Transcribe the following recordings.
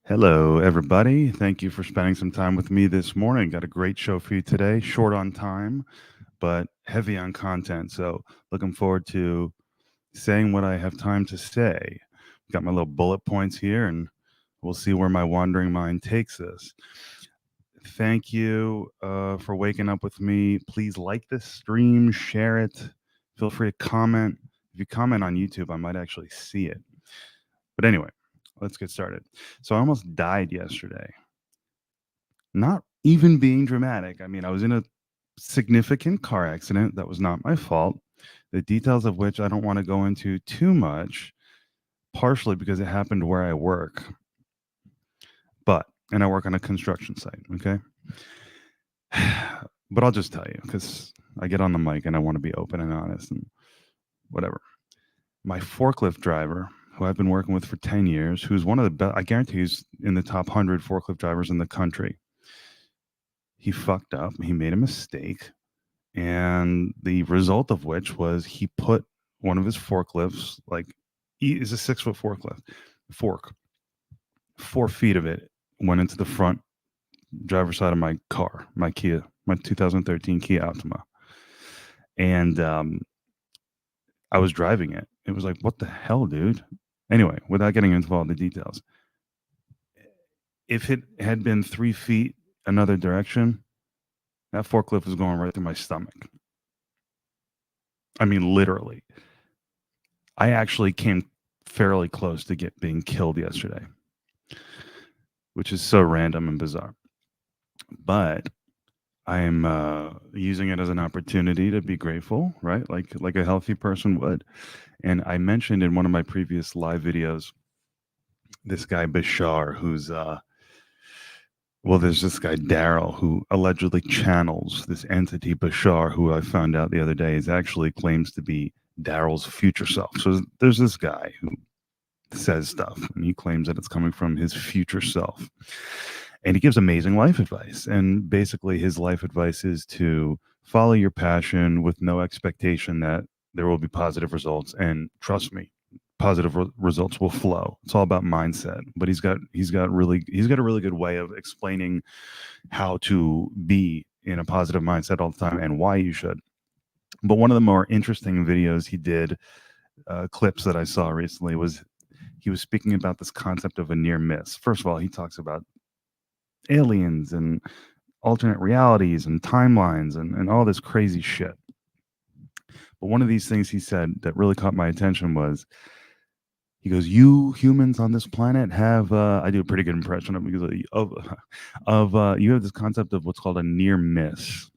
Hello, everybody. Thank you for spending some time with me this morning. Got a great show for you today. Short on time, but heavy on content. So, looking forward to saying what I have time to say. Got my little bullet points here, and we'll see where my wandering mind takes us. Thank you for waking up with me. Please like this stream, share it. Feel free to comment. If you comment on YouTube, I might actually see it. But anyway, let's get started. So, I almost died yesterday. Not even being dramatic. I mean, I was in a significant car accident that was not my fault, the details of which I don't want to go into too much, partially because it happened where I work. And I work on a construction site, okay? But I'll just tell you because I get on the mic and I want to be open and honest and whatever. My forklift driver, who I've been working with for 10 years, who's one of the best, I guarantee he's in the top 100 forklift drivers in the country. He fucked up. He made a mistake. And the result of which was he put one of his forklifts, like he is a 6 foot forklift, fork, 4 feet of it went into the front driver's side of my car, my Kia, my 2013 Kia Optima. And I was driving it. It was like, what the hell, dude? Anyway, without getting into all the details, if it had been 3 feet another direction, that forklift was going right through my stomach. I mean, literally. I actually came fairly close to being killed yesterday, which is so random and bizarre. But I'm using it as an opportunity to be grateful, right? Like a healthy person would. And I mentioned in one of my previous live videos this guy Bashar, who's well, there's this guy Daryl who allegedly channels this entity Bashar, who I found out the other day is actually claims to be Daryl's future self. So there's this guy who says stuff and he claims that it's coming from his future self, and he gives amazing life advice. And basically his life advice is to follow your passion with no expectation that there will be positive results, and trust me, positive results will flow. It's all about mindset. But he's got a really good way of explaining how to be in a positive mindset all the time and why you should. But one of the more interesting videos he did, clips that I saw recently, was he was speaking about this concept of a near miss. First of all, he talks about aliens and alternate realities and timelines and all this crazy shit. But one of these things he said that really caught my attention was he goes, "You humans on this planet have," I do a pretty good impression of him because you have this concept of what's called a near miss.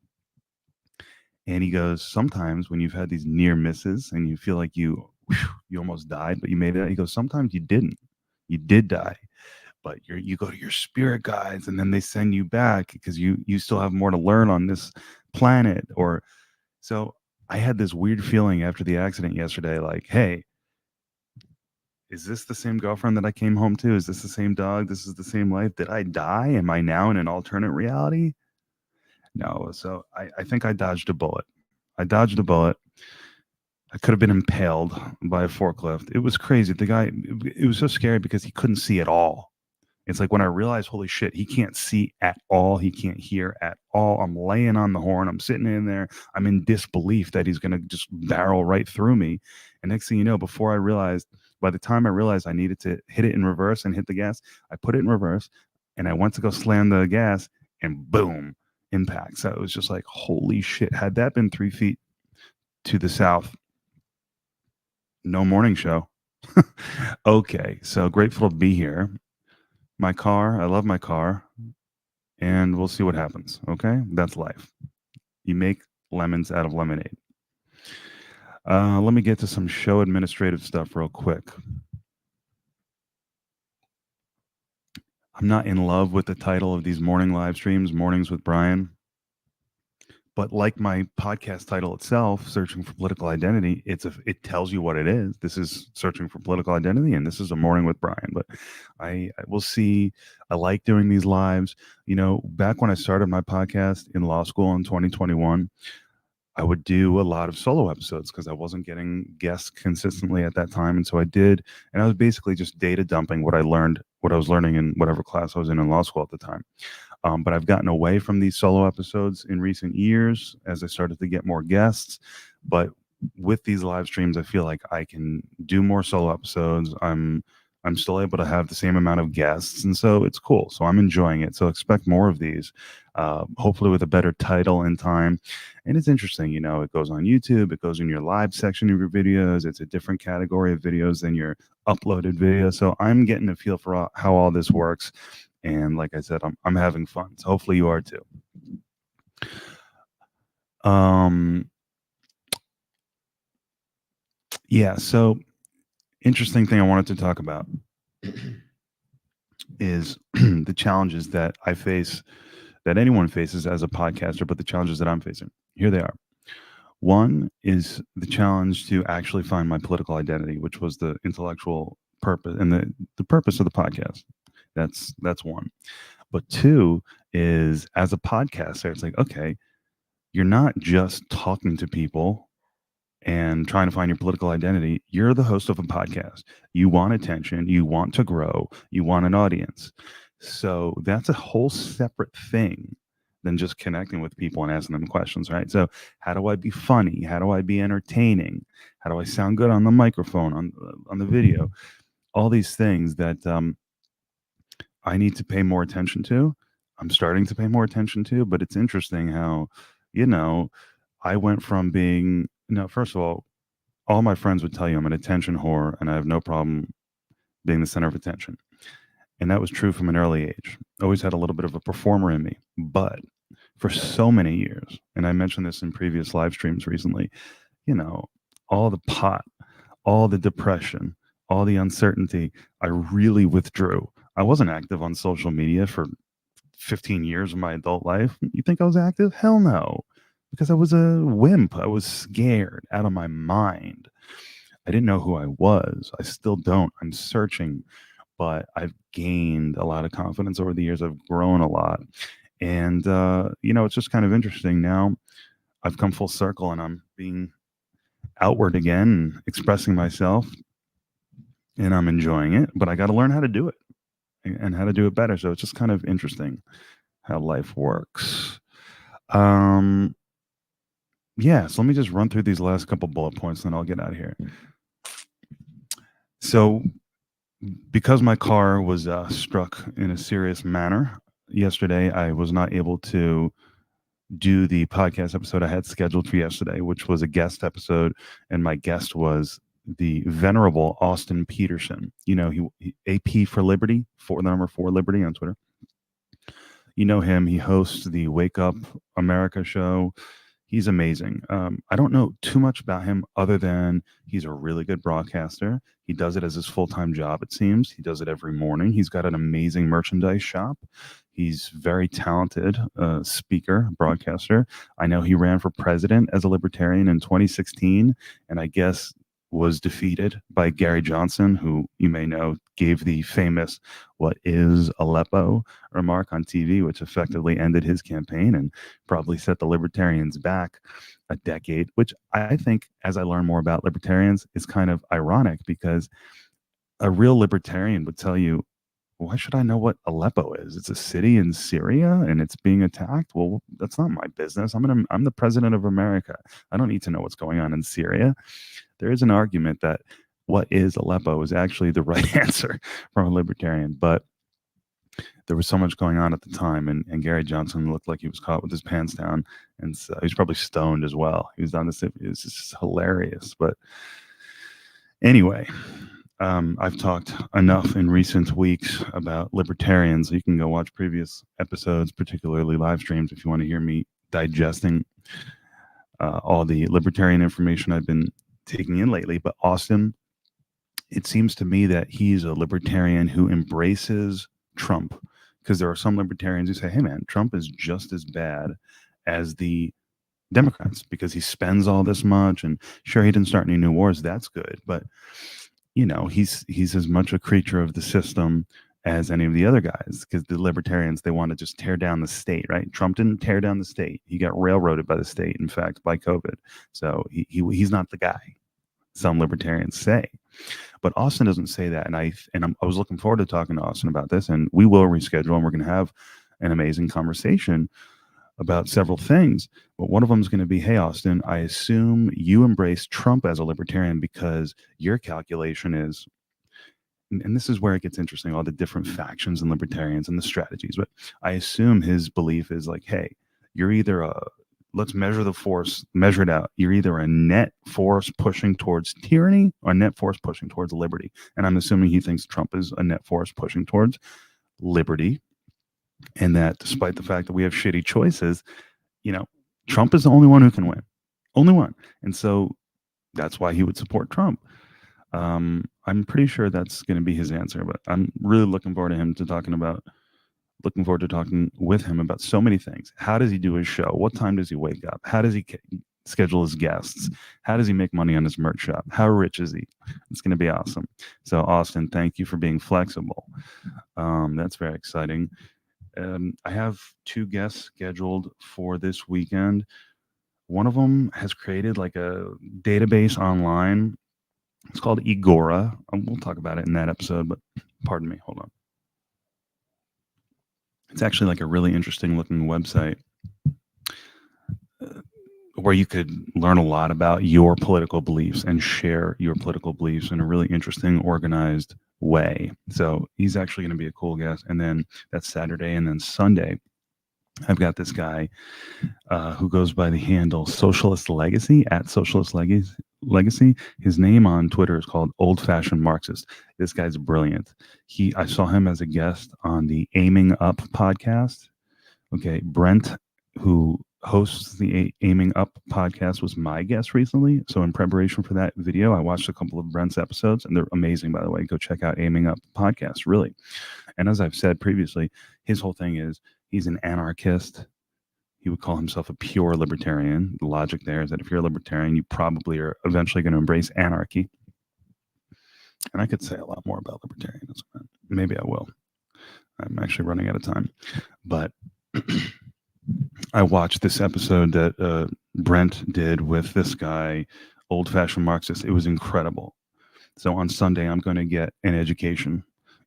And he goes, sometimes when you've had these near misses and you feel like you almost died, but you made it. He goes, sometimes you didn't. You did die, but you go to your spirit guides and then they send you back because you still have more to learn on this planet. Or so I had this weird feeling after the accident yesterday, like, hey, is this the same girlfriend that I came home to? Is this the same dog? This is the same life. Did I die? Am I now in an alternate reality? No. So I think I dodged a bullet. I dodged a bullet. I could have been impaled by a forklift. It was crazy. The guy, it was so scary because he couldn't see at all. It's like when I realized, holy shit, he can't see at all. He can't hear at all. I'm laying on the horn. I'm sitting in there. I'm in disbelief that he's going to just barrel right through me. And next thing you know, by the time I realized I needed to hit it in reverse and hit the gas, I put it in reverse and I went to go slam the gas and boom, impact. So it was just like, holy shit. Had that been 3 feet to the south, no morning show. Okay. So grateful to be here. My car, I love my car, and we'll see what happens. Okay, that's life. You make lemons out of lemonade. Let me get to some show administrative stuff real quick. I'm not in love with the title of these morning live streams, Mornings with Brian. But like my podcast title itself, Searching for Political Identity, it tells you what it is. This is Searching for Political Identity, and this is a Morning with Brian. But I will see. I like doing these lives. You know, back when I started my podcast in law school in 2021, I would do a lot of solo episodes because I wasn't getting guests consistently at that time. And so I did, and I was basically just data dumping what I learned what I was learning in whatever class I was in law school at the time. But I've gotten away from these solo episodes in recent years as I started to get more guests. But with these live streams, I feel like I can do more solo episodes. I'm still able to have the same amount of guests, and so it's cool. So I'm enjoying it. So expect more of these, hopefully with a better title in time. And it's interesting, you know, it goes on YouTube, it goes in your live section of your videos. It's a different category of videos than your uploaded video. So I'm getting a feel for how all this works. And like I said, I'm having fun. So hopefully you are too. Yeah. So interesting thing I wanted to talk about is the challenges that I face, that anyone faces as a podcaster, but the challenges that I'm facing. Here they are. One is the challenge to actually find my political identity, which was the intellectual purpose and the purpose of the podcast. That's one. But two is, as a podcaster, it's like, okay, you're not just talking to people and trying to find your political identity. You're the host of a podcast. You want attention, you want to grow, you want an audience. So that's a whole separate thing than just connecting with people and asking them questions, right? So how do I be funny? How do I be entertaining? How do I sound good on the microphone, on the video? All these things that I need to pay more attention to. I'm starting to pay more attention to, but it's interesting how, you know, I went from being, first of all my friends would tell you I'm an attention whore and I have no problem being the center of attention. And that was true from an early age. Always had a little bit of a performer in me. But for so many years, and I mentioned this in previous live streams recently, you know, all the pot, all the depression, all the uncertainty, I really withdrew. I wasn't active on social media for 15 years of my adult life. You think I was active? Hell no. Because I was a wimp. I was scared out of my mind. I didn't know who I was. I still don't. I'm searching, but I've gained a lot of confidence over the years. I've grown a lot. And, it's just kind of interesting. Now I've come full circle and I'm being outward again and expressing myself, and I'm enjoying it, but I got to learn how to do it and how to do it better. So it's just kind of interesting how life works. Yeah, so let me just run through these last couple bullet points, and then I'll get out of here. So, because my car was struck in a serious manner yesterday, I was not able to do the podcast episode I had scheduled for yesterday, which was a guest episode, and my guest was the venerable Austin Peterson. You know, he AP for Liberty, for the number 4 Liberty on Twitter. You know him. He hosts the Wake Up America show. He's amazing. I don't know too much about him other than he's a really good broadcaster. He does it as his full-time job, it seems. He does it every morning. He's got an amazing merchandise shop. He's very talented speaker, broadcaster. I know he ran for president as a libertarian in 2016, and I guess was defeated by Gary Johnson, who you may know gave the famous "What is Aleppo?" remark on TV, which effectively ended his campaign and probably set the libertarians back a decade, which I think, as I learn more about libertarians, is kind of ironic because a real libertarian would tell you, why should I know what Aleppo is? It's a city in Syria and it's being attacked. Well, that's not my business. I'm the president of America. I don't need to know what's going on in Syria. There is an argument that what is Aleppo is actually the right answer from a libertarian, but there was so much going on at the time, and Gary Johnson looked like he was caught with his pants down, and so he was probably stoned as well. He was on this. It was just hilarious. But anyway, I've talked enough in recent weeks about libertarians. You can go watch previous episodes, particularly live streams, if you want to hear me digesting all the libertarian information I've been taking in lately. But Austin, it seems to me that he's a libertarian who embraces Trump, because there are some libertarians who say, hey man, Trump is just as bad as the Democrats because he spends all this much, and sure, he didn't start any new wars. That's good. But he's as much a creature of the system as any of the other guys, because the libertarians, they want to just tear down the state, right? Trump didn't tear down the state. He got railroaded by the state, in fact, by COVID. So he's not the guy. some libertarians say. But Austin doesn't say that, and I was looking forward to talking to Austin about this, and we will reschedule, and we're going to have an amazing conversation about several things. But one of them is going to be, hey, Austin, I assume you embrace Trump as a libertarian because your calculation is, and this is where it gets interesting, all the different factions and libertarians and the strategies. But I assume his belief is like, hey, you're either let's measure the force, measure it out. You're either a net force pushing towards tyranny or a net force pushing towards liberty. And I'm assuming he thinks Trump is a net force pushing towards liberty. And that despite the fact that we have shitty choices, Trump is the only one who can win. Only one. And so that's why he would support Trump. I'm pretty sure that's going to be his answer, but I'm really looking forward to talking with him about so many things. How does he do his show? What time does he wake up? How does he schedule his guests? How does he make money on his merch shop? How rich is he? It's going to be awesome. So Austin, thank you for being flexible. That's very exciting. I have 2 guests scheduled for this weekend. One of them has created like a database online. It's called Egora. We'll talk about it in that episode, but pardon me. Hold on. It's actually like a really interesting looking website where you could learn a lot about your political beliefs and share your political beliefs in a really interesting, organized way. So he's actually going to be a cool guest. And then that's Saturday. And then Sunday, I've got this guy who goes by the handle Socialist Legacy, at Socialist Legacy. His name on Twitter is called Old Fashioned Marxist. This guy's brilliant. I saw him as a guest on the Aiming Up podcast. Okay, Brent, who hosts the Aiming Up podcast, was my guest recently. So in preparation for that video, I watched a couple of Brent's episodes, and they're amazing, by the way. Go check out Aiming Up podcast, really. And as I've said previously, his whole thing is he's an anarchist. He would call himself a pure libertarian. The logic there is that if you're a libertarian, you probably are eventually going to embrace anarchy. And I could say a lot more about libertarianism. Maybe I will. I'm actually running out of time. But I watched this episode that Brent did with this guy, Old Fashioned Marxist. It was incredible. So on Sunday, I'm going to get an education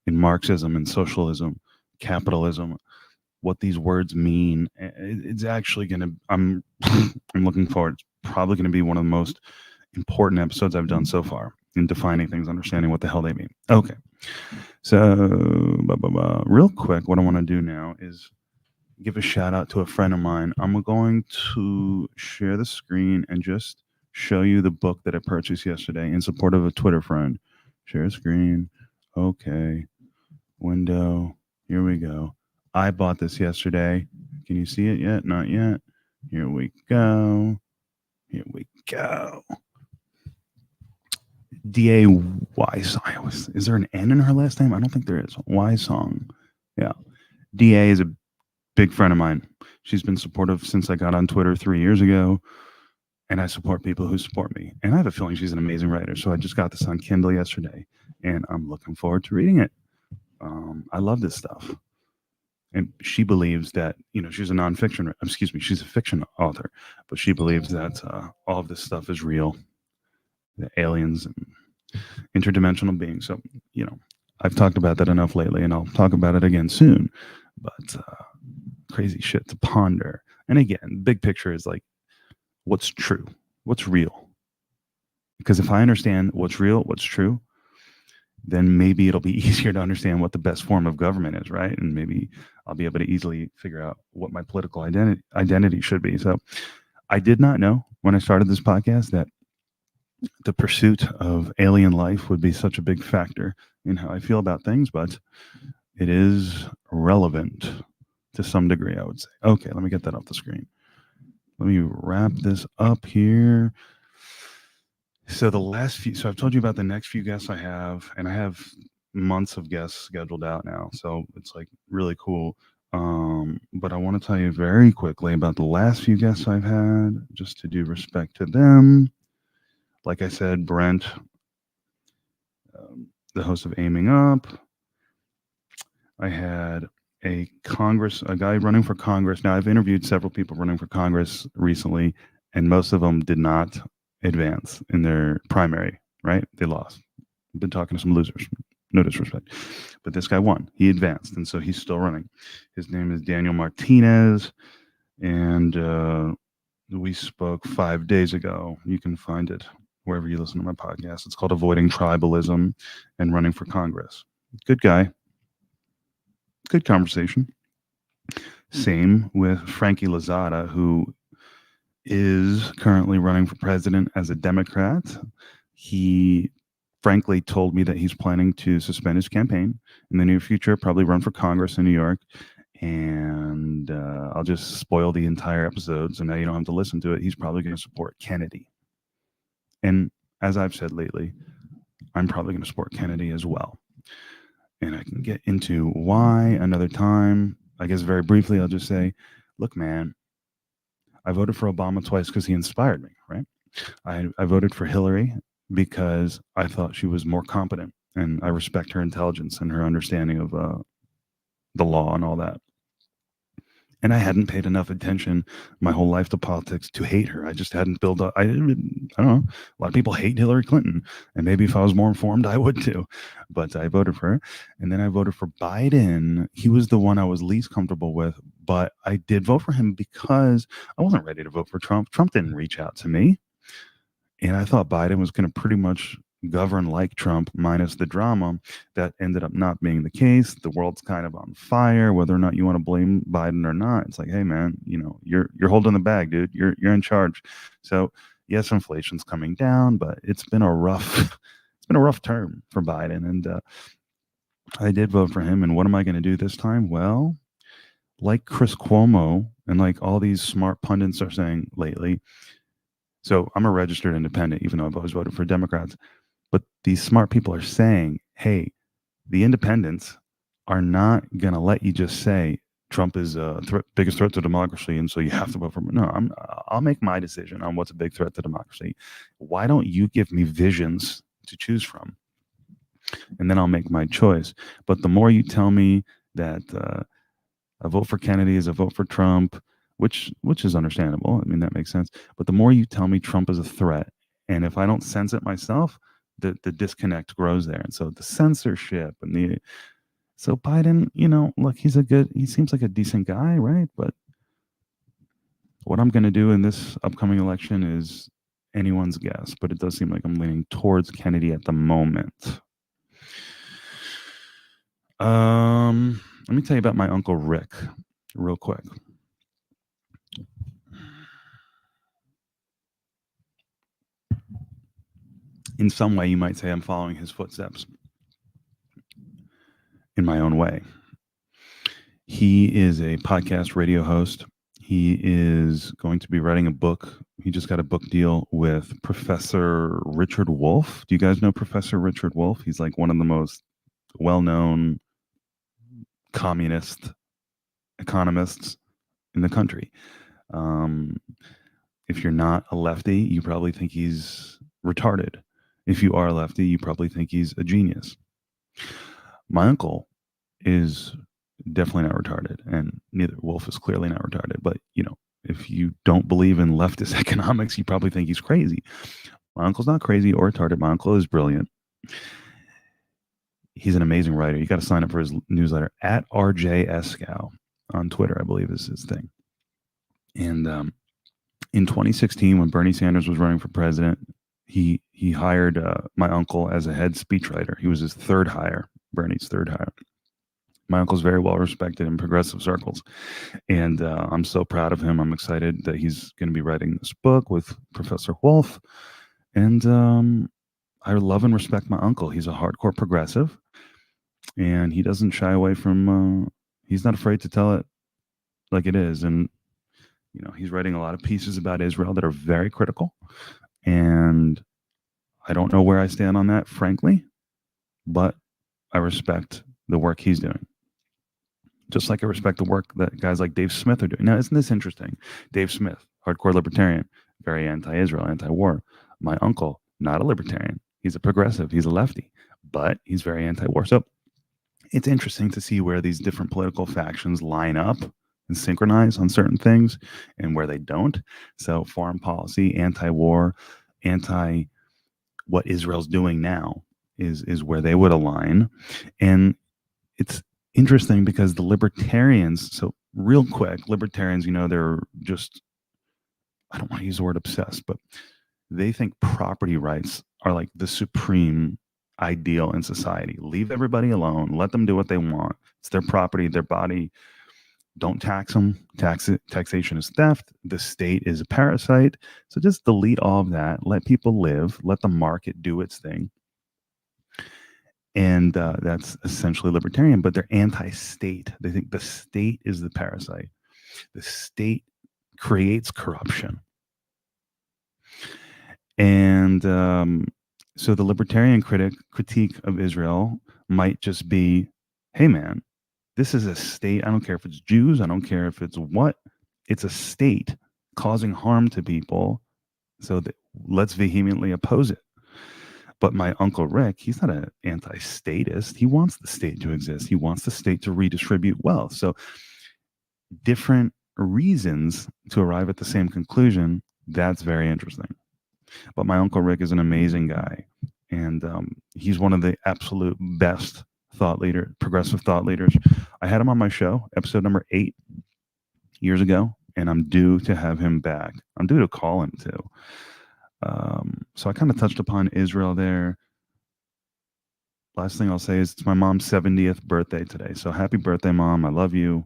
in Marxism and socialism, capitalism, what these words mean. It's actually going to, I'm looking forward. It's probably going to be one of the most important episodes I've done so far in defining things, understanding what the hell they mean. Okay. So real quick, what I want to do now is give a shout out to a friend of mine. I'm going to share the screen and just show you the book that I purchased yesterday in support of a Twitter friend. Share screen. Okay. Window. Here we go. I bought this yesterday. Can you see it yet? Not yet. Here we go. Here we go. D.A. Song. Is there an N in her last name? I don't think there is. Y Song. Yeah. D.A. is a big friend of mine. She's been supportive since I got on Twitter 3 years ago. And I support people who support me. And I have a feeling she's an amazing writer. So I just got this on Kindle yesterday. And I'm looking forward to reading it. I love this stuff. And she believes that, she's a fiction author, but she believes that all of this stuff is real, the aliens and interdimensional beings. So, I've talked about that enough lately, and I'll talk about it again soon. But crazy shit to ponder. And again, big picture is like, what's true? What's real? Because if I understand what's real, what's true, then maybe it'll be easier to understand what the best form of government is, right? And maybe I'll be able to easily figure out what my political identity should be. So I did not know when I started this podcast that the pursuit of alien life would be such a big factor in how I feel about things, but it is relevant to some degree, I would say. Okay, let me get that off the screen. Let me wrap this up here. So I've told you about the next few guests I have, and I have months of guests scheduled out now. So it's like really cool. But I want to tell you very quickly about the last few guests I've had, just to do respect to them. Like I said, Brent, the host of Aiming Up. I had a guy running for Congress. Now, I've interviewed several people running for Congress recently, and most of them did not advance in their primary. right? They lost. I've been talking to some losers. No disrespect. But this guy won. He advanced. And so he's still running. His name is Daniel Martinez. And we spoke 5 days ago. You can find it wherever you listen to my podcast. It's called Avoiding Tribalism and Running for Congress. Good guy. Good conversation. Same with Frankie Lozada, who is currently running for president as a Democrat. He frankly told me that he's planning to suspend his campaign in the near future, probably run for Congress in New York. And I'll just spoil the entire episode, so now you don't have to listen to it. He's probably going to support Kennedy. And as I've said lately, I'm probably going to support Kennedy as well. And I can get into why another time. I guess very briefly, I'll just say, look, man, I voted for Obama twice because he inspired me, right? I voted for Hillary because I thought she was more competent, and I respect her intelligence and her understanding of the law and all that. And I hadn't paid enough attention my whole life to politics to hate her. I just hadn't built up. I don't know. A lot of people hate Hillary Clinton. And maybe if I was more informed, I would too. But I voted for her. And then I voted for Biden. He was the one I was least comfortable with. But I did vote for him because I wasn't ready to vote for Trump. Trump didn't reach out to me. And I thought Biden was going to pretty much govern like Trump minus the drama. That ended up not being the case. The world's kind of on fire, whether or not you want to blame Biden or not. It's like, hey man, you're holding the bag, dude. You're in charge. So yes, inflation's coming down, but it's been a rough term for Biden. And I did vote for him. And what am I going to do this time? Well, like Chris Cuomo and like all these smart pundits are saying lately. So I'm a registered independent, even though I've always voted for Democrats. But these smart people are saying, hey, the independents are not going to let you just say Trump is a biggest threat to democracy, and so you have to vote for him. No, I'll make my decision on what's a big threat to democracy. Why don't you give me visions to choose from? And then I'll make my choice. But the more you tell me that a vote for Kennedy is a vote for Trump, which is understandable. I mean, that makes sense. But the more you tell me Trump is a threat, and if I don't sense it myself, the disconnect grows there. And so the censorship and so Biden, look, he seems like a decent guy, right? But what I'm going to do in this upcoming election is anyone's guess, but it does seem like I'm leaning towards Kennedy at the moment. Let me tell you about my Uncle Rick real quick. In some way, you might say I'm following his footsteps in my own way. He is a podcast radio host. He is going to be writing a book. He just got a book deal with Professor Richard Wolff. Do you guys know Professor Richard Wolff? He's like one of the most well-known communist economists in the country. If you're not a lefty, you probably think he's retarded. If you are a lefty, you probably think he's a genius. My uncle is definitely not retarded, and neither Wolff is clearly not retarded. But, if you don't believe in leftist economics, you probably think he's crazy. My uncle's not crazy or retarded. My uncle is brilliant. He's an amazing writer. You got to sign up for his newsletter at RJ Eskow on Twitter, I believe is his thing. And in 2016, when Bernie Sanders was running for president, he hired my uncle as a head speechwriter. He was his third hire, Bernie's third hire. My uncle's very well respected in progressive circles, and I'm so proud of him. I'm excited that he's going to be writing this book with Professor Wolff, and I love and respect my uncle. He's a hardcore progressive, and he doesn't shy away from. He's not afraid to tell it like it is, and he's writing a lot of pieces about Israel that are very critical, and I don't know where I stand on that, frankly, but I respect the work he's doing. Just like I respect the work that guys like Dave Smith are doing. Now, isn't this interesting? Dave Smith, hardcore libertarian, very anti-Israel, anti-war. My uncle, not a libertarian. He's a progressive. He's a lefty, but he's very anti-war. So it's interesting to see where these different political factions line up and synchronize on certain things and where they don't. So foreign policy, anti-war, what Israel's doing now is where they would align. And it's interesting because the libertarians, so real quick, libertarians, they're just, I don't want to use the word obsessed, but they think property rights are like the supreme ideal in society. Leave everybody alone, let them do what they want. It's their property, their body. Don't tax them. Taxation is theft. The state is a parasite. So just delete all of that. Let people live. Let the market do its thing. And that's essentially libertarian, but they're anti-state. They think the state is the parasite. The state creates corruption. And so the libertarian critique of Israel might just be, hey, man, this is a state. I don't care if it's Jews. I don't care if it's what. It's a state causing harm to people. So let's vehemently oppose it. But my Uncle Rick, he's not an anti-statist. He wants the state to exist. He wants the state to redistribute wealth. So different reasons to arrive at the same conclusion. That's very interesting. But my Uncle Rick is an amazing guy. And he's one of the absolute best progressive thought leaders. I had him on my show, episode number 8 years ago, and I'm due to have him back. I'm due to call him too. So I kind of touched upon Israel there. Last thing I'll say is it's my mom's 70th birthday today. So happy birthday, Mom. I love you.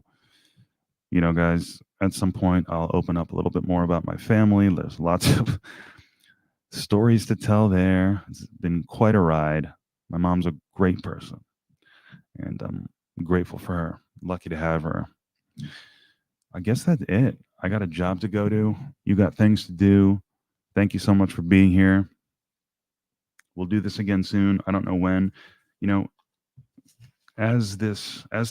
Guys, at some point I'll open up a little bit more about my family. There's lots of stories to tell there. It's been quite a ride. My mom's a great person, and I'm grateful for her. Lucky to have her. I guess that's it. I got a job to go to. You got things to do. Thank you so much for being here. We'll do this again soon. I don't know when. As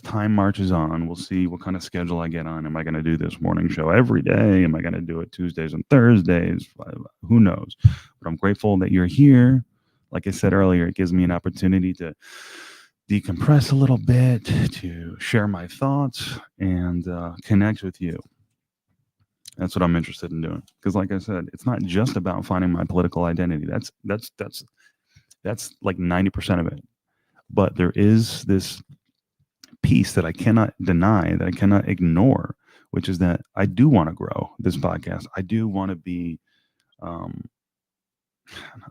time marches on, we'll see what kind of schedule I get on. Am I going to do this morning show every day? Am I going to do it Tuesdays and Thursdays? Who knows? But I'm grateful that you're here. Like I said earlier, it gives me an opportunity to decompress a little bit, to share my thoughts, and connect with you. That's what I'm interested in doing. Because, like I said, it's not just about finding my political identity. That's like 90% of it. But there is this piece that I cannot deny, that I cannot ignore, which is that I do want to grow this podcast. I do want to be not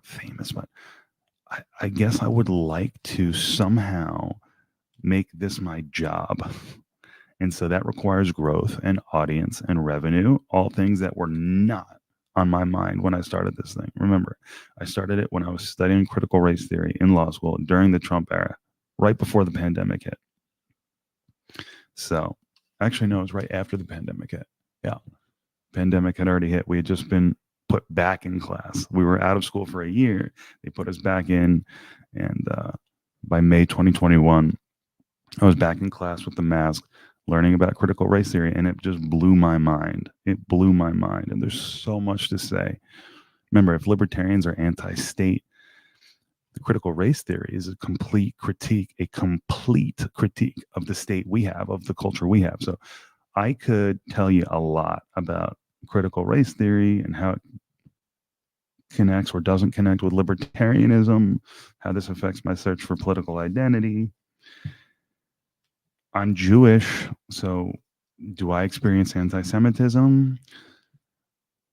famous, but I guess I would like to somehow make this my job. And so that requires growth and audience and revenue, all things that were not on my mind when I started this thing. Remember, I started it when I was studying critical race theory in law school during the Trump era, right before the pandemic hit. So, actually, no, it was right after the pandemic hit. Yeah. Pandemic had already hit. We had just been put back in class. We were out of school for a year. They put us back in. And by May 2021, I was back in class with the mask, learning about critical race theory, and it just blew my mind. It blew my mind. And there's so much to say. Remember, if libertarians are anti-state, the critical race theory is a complete critique of the state we have, of the culture we have. So I could tell you a lot about critical race theory and how it connects or doesn't connect with libertarianism, how this affects my search for political identity. I'm Jewish, so do I experience anti-Semitism?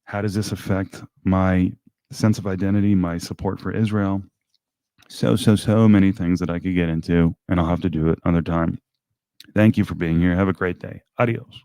How does this affect my sense of identity, my support for Israel? So many things that I could get into, and I'll have to do it another time. Thank you for being here. Have a great day. Adios.